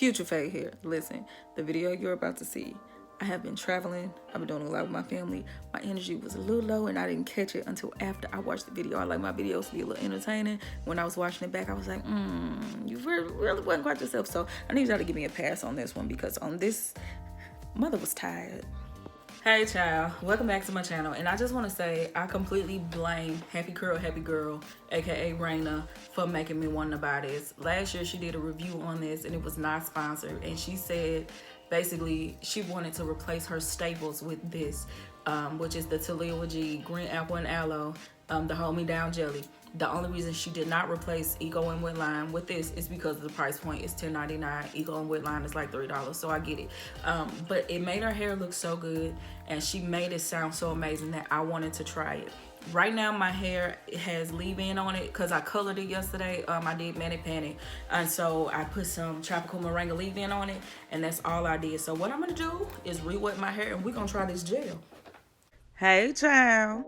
Future fade here. Listen, the video you're about to see, I have been traveling. I've been doing a lot with my family. My energy was a little low and I didn't catch it until after I watched the video. I like my videos to be a little entertaining. When I was watching it back, I was like, you really wasn't quite yourself. So I need y'all to give me a pass on this one because on this, mother was tired. Hey child, welcome back to my channel, and I just want to say I completely blame Happy Curl Happy Girl aka Raina for making me want to buy this. Last year she did a review on this and it was not sponsored, and she said basically she wanted to replace her staples with this, which is the Taliah Waajid green apple and aloe, the hold me down jelly. The only reason she did not replace Eco and Wet Line with this is because of the price point. It's $10.99. Eco and Wet Line is like $3, so I get it. But it made her hair look so good, and she made it sound so amazing that I wanted to try it. Right now my hair has leave-in on it because I colored it yesterday. I did Manic Panic, and so I put some tropical moringa leave-in on it, and that's all I did. So what I'm gonna do is re-wet my hair and we're gonna try this gel. Hey child.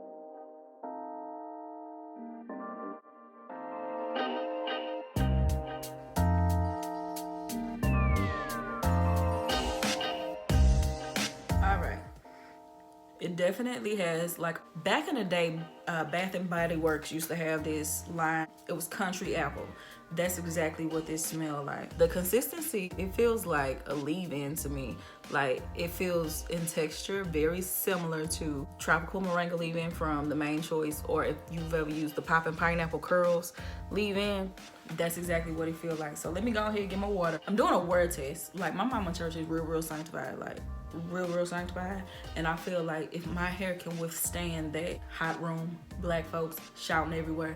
It definitely has, like back in the day, Bath and Body Works used to have this line. It was country apple. That's exactly what this smelled like. The consistency, it feels like a leave-in to me. Like it feels in texture very similar to tropical moringa leave-in from the Main Choice, or if you've ever used the Poppin' Pineapple Curls leave-in, that's exactly what it feels like. So let me go ahead and get my water. I'm doing a word test. Like my mama church is real sanctified, like real sanctified, and I feel like if my hair can withstand that hot room, black folks shouting everywhere,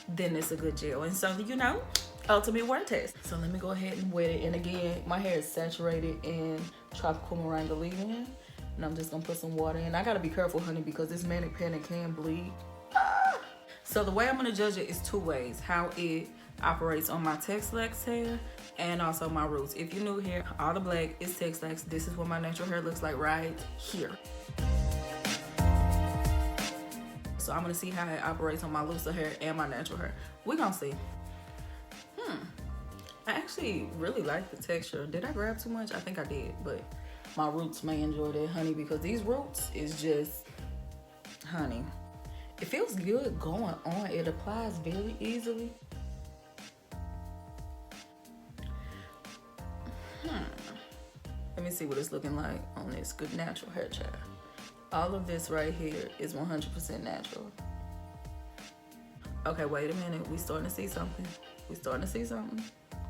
then it's a good gel. And so, you know, ultimate word test. So let me go ahead and wet it. And again, my hair is saturated in tropical moringa leave-in, and I'm just gonna put some water in. I gotta be careful, honey, because this Manic Panic can bleed. So the way I'm gonna judge it is two ways: how it operates on my texlax hair and also my roots. If you're new here, all the black is texlax. This is what my natural hair looks like right here. So I'm gonna see how it operates on my looser hair and my natural hair. We're gonna see. I actually really like the texture. Did I grab too much? I think I did, but my roots may enjoy that, honey, because these roots is just, honey, it feels good going on. It applies very easily. Let me see what it's looking like on this good natural hair, child. All of this right here is 100% natural. Okay, wait a minute. We starting to see something.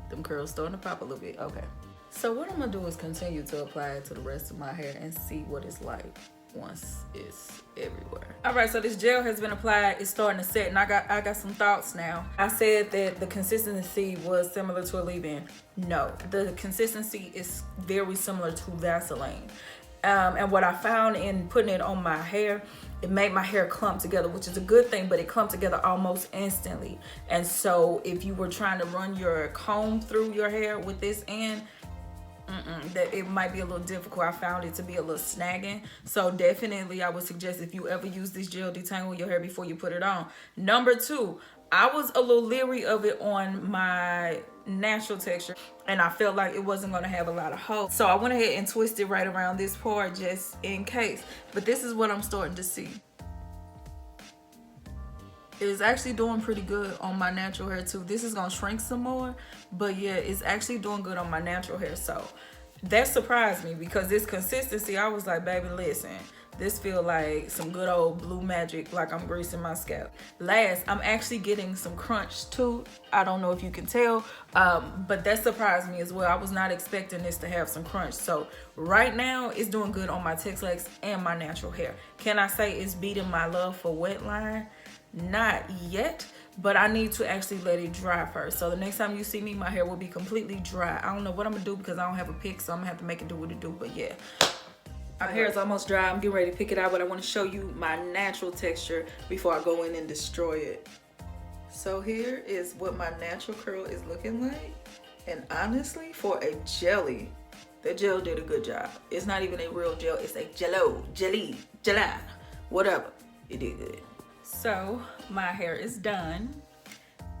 Them curls starting to pop a little bit. Okay. So what I'm gonna do is continue to apply it to the rest of my hair and see what it's like once it's everywhere. All right, so this gel has been applied. It's starting to set, and I got some thoughts now. I said that the consistency was similar to a leave-in. No, the consistency is very similar to Vaseline. And what I found in putting it on my hair, it made my hair clump together, which is a good thing, but it clumped together almost instantly. And so if you were trying to run your comb through your hair with this in, that it might be a little difficult. I found it to be a little snagging. So definitely I would suggest, if you ever use this gel, detangle your hair before you put it on. Number two, I was a little leery of it on my natural texture, and I felt like it wasn't going to have a lot of hold. So I went ahead and twisted right around this part just in case. But this is what I'm starting to see. It is actually doing pretty good on my natural hair too. This is gonna shrink some more, but yeah, it's actually doing good on my natural hair. So that surprised me, because this consistency, I was like, baby, listen, this feel like some good old blue magic, like I'm greasing my scalp. Last, I'm actually getting some crunch too. I don't know if you can tell, but that surprised me as well. I was not expecting this to have some crunch. So right now it's doing good on my texlax and my natural hair. Can I say it's beating my love for wet line? Not yet, but I need to actually let it dry first. So the next time you see me, my hair will be completely dry. I don't know what I'm gonna do because I don't have a pick, so I'm gonna have to make it do what it do. But yeah, my hair is almost dry. I'm getting ready to pick it out, but I want to show you my natural texture before I go in and destroy it. So here is what my natural curl is looking like, and honestly, for a jelly, the gel did a good job. It's not even a real gel, it's a jelly, whatever. It did good. So my hair is done,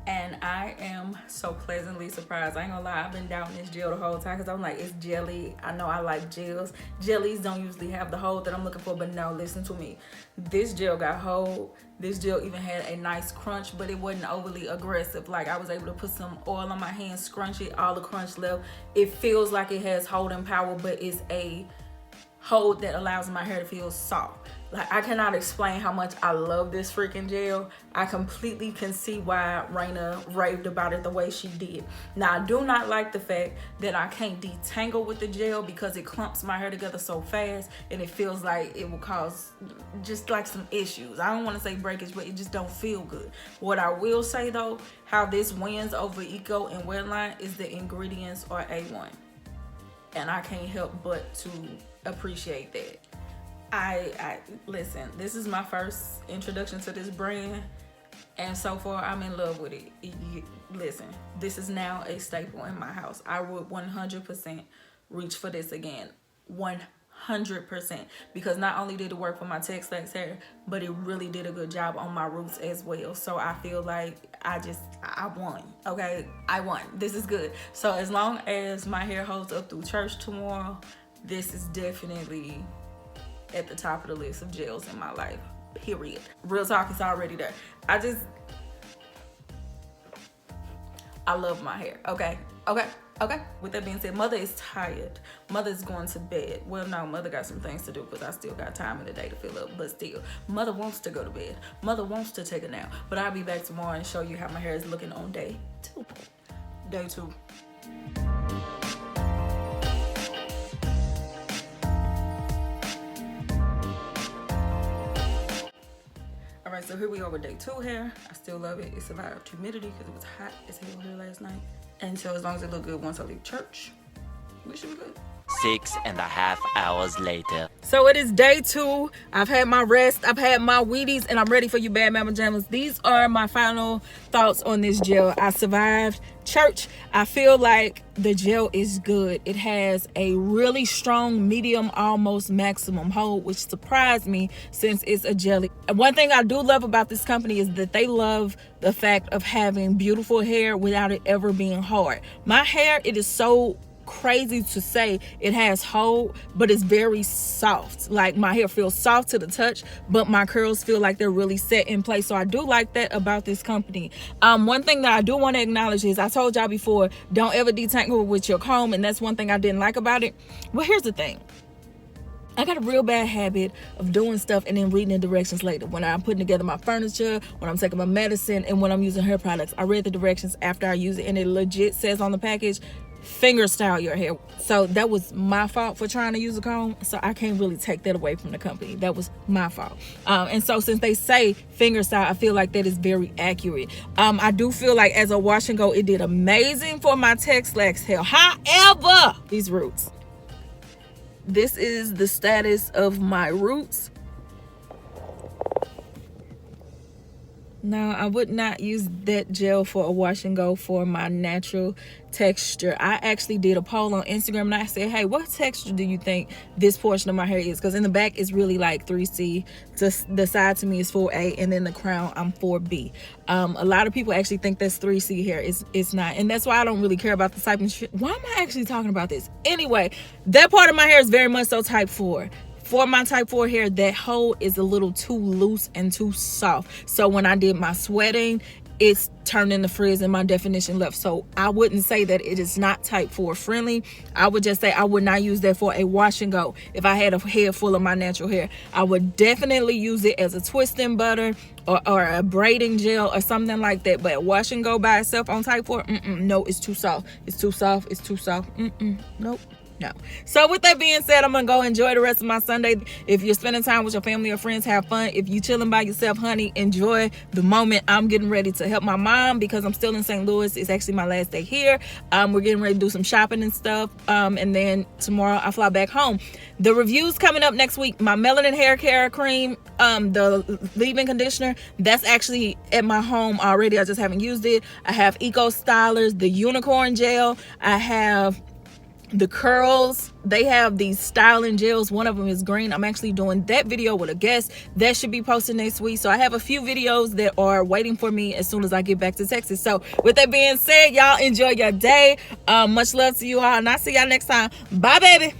And I am so pleasantly surprised. I ain't gonna lie, I've been doubting this gel the whole time because I'm like, it's jelly. I know I like gels. Jellies don't usually have the hold that I'm looking for, but no, listen to me. This gel got hold. This gel even had a nice crunch, but it wasn't overly aggressive. Like, I was able to put some oil on my hands, scrunch it, all the crunch left. It feels like it has holding power, but it's a hold that allows my hair to feel soft. Like, I cannot explain how much I love this freaking gel. I completely can see why Raina raved about it the way she did. Now, I do not like the fact that I can't detangle with the gel because it clumps my hair together so fast, and it feels like it will cause just like some issues. I don't want to say breakage, but it just don't feel good. What I will say though, how this wins over Eco and Wetline is the ingredients are A1. And I can't help but to appreciate that. I listen, this is my first introduction to this brand, and so far I'm in love with it. Listen, this is now a staple in my house. I would 100% reach for this again. 100%, because not only did it work for my texlax hair, but it really did a good job on my roots as well. So I feel like I won. Okay, I won. This is good. So as long as my hair holds up through church tomorrow, this is definitely at the top of the list of gels in my life, period. Real talk, is already there. I love my hair. Okay. With that being said, Mother is tired. Mother is going to bed. Well, no, Mother got some things to do because I still got time in the day to fill up, but still, Mother wants to go to bed. Mother wants to take a nap, but I'll be back tomorrow and show you how my hair is looking on day 2. Day 2. Alright, so here we are with day 2 hair. I still love it. It survived humidity because it was hot as hell here last night. And so as long as it look good once I leave church, we should be good. 6.5 hours later. So it is day 2. I've had my rest, I've had my Wheaties, and I'm ready for you bad mama jammas. These are my final thoughts on this gel. I survived church. I feel like the gel is good. It has a really strong medium, almost maximum hold, which surprised me since it's a jelly. One thing I do love about this company is that they love the fact of having beautiful hair without it ever being hard. My hair, it is so crazy to say it has hold, but it's very soft. Like, my hair feels soft to the touch, but my curls feel like they're really set in place. So I do like that about this company. One thing that I do want to acknowledge is, I told y'all before, don't ever detangle with your comb, and that's one thing I didn't like about it. Well, here's the thing. I got a real bad habit of doing stuff and then reading the directions later. When I'm putting together my furniture, when I'm taking my medicine, and when I'm using hair products, I read the directions after I use it, and it legit says on the package, finger style your hair. So that was my fault for trying to use a comb. So I can't really take that away from the company. That was my fault. And so since they say finger style, I feel like that is very accurate. I do feel like as a wash and go, it did amazing for my texlax hair. However, these roots. This is the status of my roots. No, I would not use that gel for a wash and go for my natural texture. I actually did a poll on Instagram and I said, hey, what texture do you think this portion of my hair is? Because in the back it's really like 3C, the side to me is 4A, and then the crown I'm 4B. A lot of people actually think that's 3C hair. It's not, and that's why I don't really care about the type. Why am I actually talking about this? Anyway, that part of my hair is very much so type 4. For my type 4 hair, that hold is a little too loose and too soft. So when I did my sweating, it's turned into frizz and my definition left. So I wouldn't say that it is not type 4 friendly. I would just say I would not use that for a wash and go. If I had a head full of my natural hair, I would definitely use it as a twisting butter or a braiding gel or something like that. But wash and go by itself on type 4, no, it's too soft. It's too soft. It's too soft. Nope. No. So with that being said, I'm gonna go enjoy the rest of my Sunday. If you're spending time with your family or friends, have fun. If you chilling by yourself, honey, enjoy the moment. I'm getting ready to help my mom because I'm still in St. Louis. It's actually my last day here. We're getting ready to do some shopping and stuff, and then tomorrow I fly back home. The review's coming up next week. My melanin hair care cream, the leave-in conditioner, that's actually at my home already. I just haven't used it. I have Eco Stylers, the unicorn gel. I have the curls. They have these styling gels. One of them is green. I'm actually doing that video with a guest that should be posted next week. So I have a few videos that are waiting for me as soon as I get back to Texas. So with that being said, y'all enjoy your day. Much love to you all, and I'll see y'all next time. Bye, baby.